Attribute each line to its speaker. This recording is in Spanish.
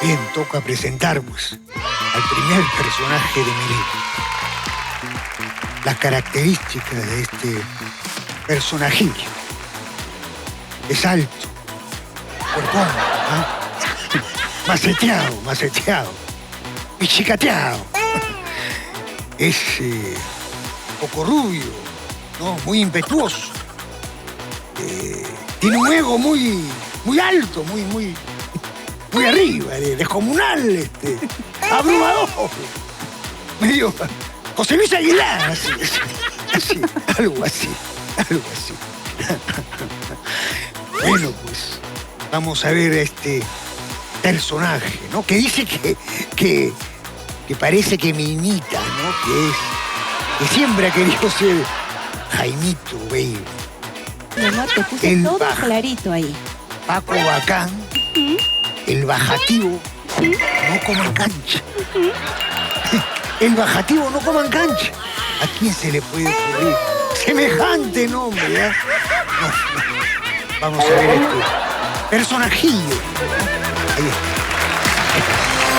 Speaker 1: Bien, toca presentar, pues, al primer personaje de mi libro. Las características de este personajillo. Es alto, corpón, ¿ah? Maceteado, pichicateado. Es poco rubio, ¿no? Muy impetuoso. Tiene un ego muy alto, muy arriba, descomunal, abrumador. Medio José Luis Aguilar, así, algo así. Bueno, pues vamos a ver a este personaje, ¿no? Que dice que parece que me imita, ¿no? Que siempre ha querido ser Jaimito, baby.
Speaker 2: Mi amor, te puse todo clarito ahí.
Speaker 1: Paco Bacán, el bajativo, no como en cancha. El bajativo no como en cancha. ¿A quién se le puede ocurrir semejante nombre, eh? No. Vamos a ver este personajillo. Ahí está.